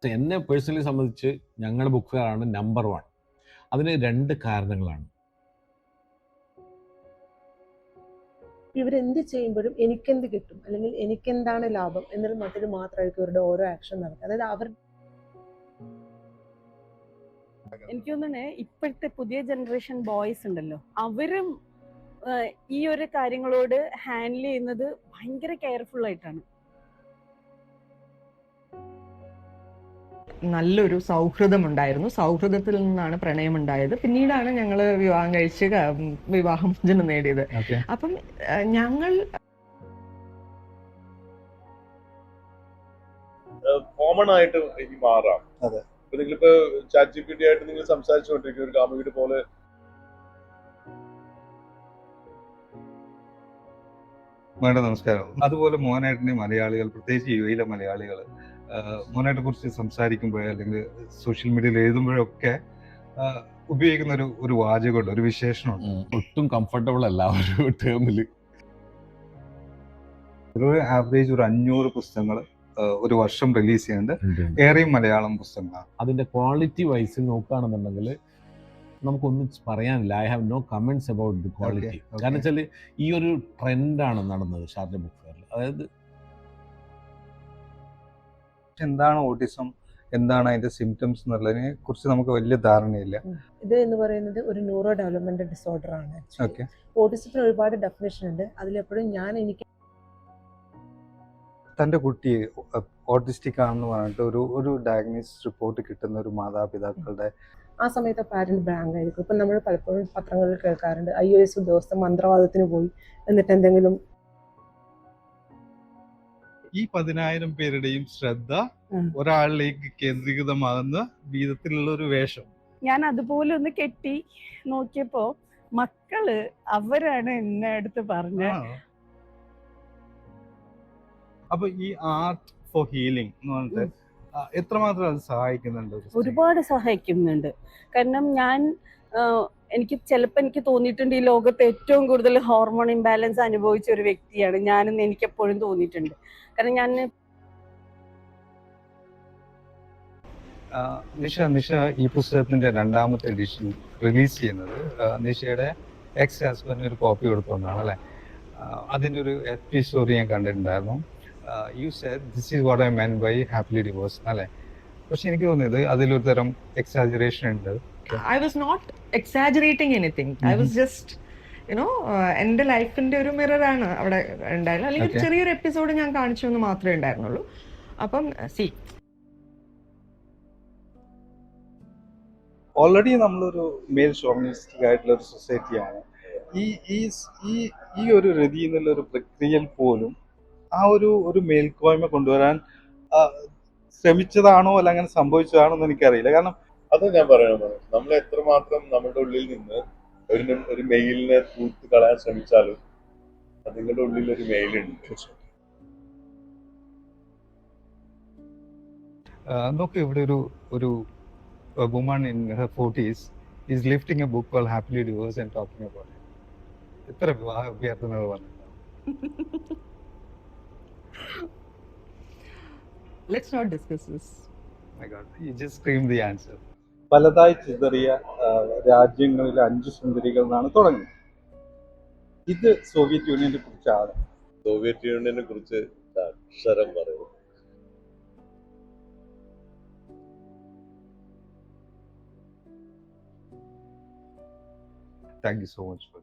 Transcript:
എന്നെ പേഴ്സണലി സംബന്ധിച്ച് ഞങ്ങളുടെ ബുക്ക് ഫെയർ ആണ് നമ്പർ 1. അതിന് 2 കാരണങ്ങളാണ്. ഇവരെന്ത് ചെയ്യുമ്പോഴും എനിക്കെന്ത് കിട്ടും അല്ലെങ്കിൽ എനിക്കെന്താണ് ലാഭം എന്നൊരു മട്ടിൽ മാത്രമായിരിക്കും ഇവരുടെ ഓരോ ആക്ഷൻ നടക്കുക. അതായത് അവർ എനിക്ക് തോന്നുന്നു ഇപ്പോഴത്തെ പുതിയ ജനറേഷൻ ബോയ്സ് ഉണ്ടല്ലോ, അവരും ഈ ഒരു കാര്യങ്ങളോട് ഹാൻഡിൽ ചെയ്യുന്നത് ഭയങ്കര കെയർഫുൾ ആയിട്ടാണ്. നല്ലൊരു സൗഹൃദമുണ്ടായിരുന്നു. സൗഹൃദത്തിൽ നിന്നാണ് പ്രണയമുണ്ടായത്. പിന്നീടാണ് ഞങ്ങൾ വിവാഹം കഴിച്ച് വിവാഹമോചനം നേടിയത്. അപ്പം ഞങ്ങൾ കോമൺ ആയിട്ട് ഇനി മാറാം. അതെ. ഇപ്പൊ നിങ്ങളിപ്പോ ചാറ്റ് ജിപിടി ആയിട്ട് നിങ്ങൾ സംസാരിച്ചുകൊണ്ടിരിക്കുന്ന ഒരു കാമുകിയുടെ പോലെ വേണ്ട നമസ്കാരം. അതുപോലെ മോഹനേട്ടനെ മലയാളികൾ, പ്രത്യേകിച്ച് യുഎയിലെ മലയാളികൾ മോഹനേട്ടനെ കുറിച്ച് സംസാരിക്കുമ്പോഴോ അല്ലെങ്കിൽ സോഷ്യൽ മീഡിയയിൽ എഴുതുമ്പോഴൊക്കെ ഉപയോഗിക്കുന്ന ഒരു വാചകമുണ്ട്, ഒരു വിശേഷണമുണ്ട്. ഒട്ടും കംഫർട്ടബിൾ അല്ല ഒരു ടേമില്. ഒരു ആവറേജ് ഒരു 500 പുസ്തകങ്ങൾ ഒരു വർഷം റിലീസ് ചെയ്യുന്നുണ്ട്. ഏറെയും മലയാളം പുസ്തകങ്ങളാണ്. അതിന്റെ ക്വാളിറ്റി വൈസ് നോക്കുകയാണെന്നുണ്ടെങ്കിൽ നമുക്കൊന്നും പറയാനില്ല. I have no comments about the quality. കാരണം വെച്ചാൽ ഈ ഒരു ട്രെൻഡാണ് നടന്നത് ഷാർജ ബുക്ക് ഫെയറിൽ. അതായത് എന്താണ് ഓട്ടിസം, എന്താണ് അതിന്റെ സിംറ്റംസ് എന്നുള്ളതിനെ കുറിച്ച് നമുക്ക് വലിയ ധാരണയില്ല. ഇത് എന്ന് പറയുന്നത് ഒരു ന്യൂറോ ഡെവലപ്മെന്റ് ഡിസോർഡർ ആണ്. ഓക്കെ. ഓട്ടിസത്തിന് ഒരുപാട് ഡെഫിനേഷൻ ഉണ്ട്. അതിലെപ്പോഴും എനിക്ക് തൻ്റെ കുട്ടി ഓട്ടിസ്റ്റിക് ആണെന്ന് പറഞ്ഞിട്ട് ഒരു ഡയഗ്നോസിസ് റിപ്പോർട്ട് കിട്ടുന്ന ഒരു മാതാപിതാക്കളുടെ ആ സമയത്ത് പാരന്റ് ബാങ്ക് ആയിരിക്കും. ഇപ്പം നമ്മൾ പലപ്പോഴും പത്രങ്ങളിൽ കേൾക്കാറുണ്ട് IAS ഉദ്യോഗസ്ഥ മന്ത്രവാദത്തിന് പോയി എന്നിട്ട് എന്തെങ്കിലും. ഈ 10,000 പേരുടെയും ശ്രദ്ധ ഒരാളിലേക്ക് കേന്ദ്രീകൃതമാകുന്ന വിധത്തിലുള്ള ഒരു വേഷം. ഞാൻ അതുപോലെ ഒന്ന് കെട്ടി നോക്കിയപ്പോ മക്കള് അവരാണ് എന്നെ അടുത്ത് പറഞ്ഞ. അപ്പൊ ഈ ആർട്ട് ഫോർ ഹീലിംഗ് എന്ന് പറഞ്ഞിട്ട് എത്രമാത്രം അത് സഹായിക്കുന്നുണ്ട്? ഒരുപാട് സഹായിക്കുന്നുണ്ട്. കാരണം എനിക്ക് ചിലപ്പോൾ എനിക്ക് തോന്നിയിട്ടുണ്ട് ഈ ലോകത്ത് ഏറ്റവും കൂടുതൽ ഹോർമോൺ ഇംബാലൻസ് അനുഭവിച്ച ഒരു വ്യക്തിയാണ് ഞാനെന്ന് എനിക്ക് എപ്പോഴും തോന്നിയിട്ടുണ്ട്. കാരണം ഞാൻ നിഷ ഈ പുസ്തകത്തിന്റെ 2ാമത്തെ എഡിഷൻ റിലീസ് ചെയ്യുന്നത് നിഷയുടെ എക്സ് ഹസ്ബൻഡിന് ഒരു കോപ്പി കൊടുക്കുന്നതാണ് അല്ലേ? അതിൻ്റെ ഒരു FP സ്റ്റോറി ഞാൻ കണ്ടിട്ടുണ്ടായിരുന്നു. You said this is what I mean by happily divorce അല്ലേ? പക്ഷെ എനിക്ക് തോന്നിയത് അതിലൊരു തരം എക്സാജറേഷൻ ഉണ്ട്. I was not exaggerating anything. I was just എൻ്റെ ലൈഫിന്റെ ഒരു മിററാണ് അവിടെ ഉണ്ടായിരുന്നത്. അല്ലെങ്കിൽ ചെറിയൊരു എപ്പിസോഡ് ഞാൻ കാണിച്ചു എന്ന് മാത്രമേ ഉണ്ടായിരുന്നുള്ളൂ. അപ്പം ഓൾറെഡി നമ്മളൊരു മെയിൽ ഷോവിനിസ്റ്റിക് ആയിട്ടുള്ള ഒരു സൊസൈറ്റിയാണ്. ഈ ഒരു രതി എന്നുള്ള ഒരു പ്രക്രിയയിൽ പോലും ആ ഒരു മേൽക്കോയ്മ കൊണ്ടുവരാൻ ശ്രമിച്ചതാണോ അല്ല അങ്ങനെ സംഭവിച്ചതാണോ എന്ന് എനിക്കറിയില്ല. കാരണം അത് ഞാൻ പറയണത് നമ്മൾ എത്രമാത്രം നമ്മുടെ ഉള്ളിൽ നിന്ന് ഒരു മെയിലിനെ തൂത്ത് കളയാൻ ശ്രമിച്ചാലും നിങ്ങളുടെ ഉള്ളിൽ ഒരു മെയിലുണ്ട്. നോക്ക്, ഇവിടെ ഒരു woman in her 40s is lifting a book called Happily Divorced and talking about it. എത്ര വിവാഹ അഭ്യർത്ഥനകൾ വന്നിട്ടുണ്ടാവും? Let's not discuss this. My God, you just screamed the answer. പലതായി ചിതറിയ രാജ്യങ്ങളിലെ 5 സുന്ദരികൾ എന്നാണ് തുടങ്ങുന്നത്. ഇത് സോവിയറ്റ് യൂണിയനെ കുറിച്ചാണ്. സോവിയറ്റ് യൂണിയനെ കുറിച്ച് അക്ഷരം പറയുന്നത്. Thank you so much for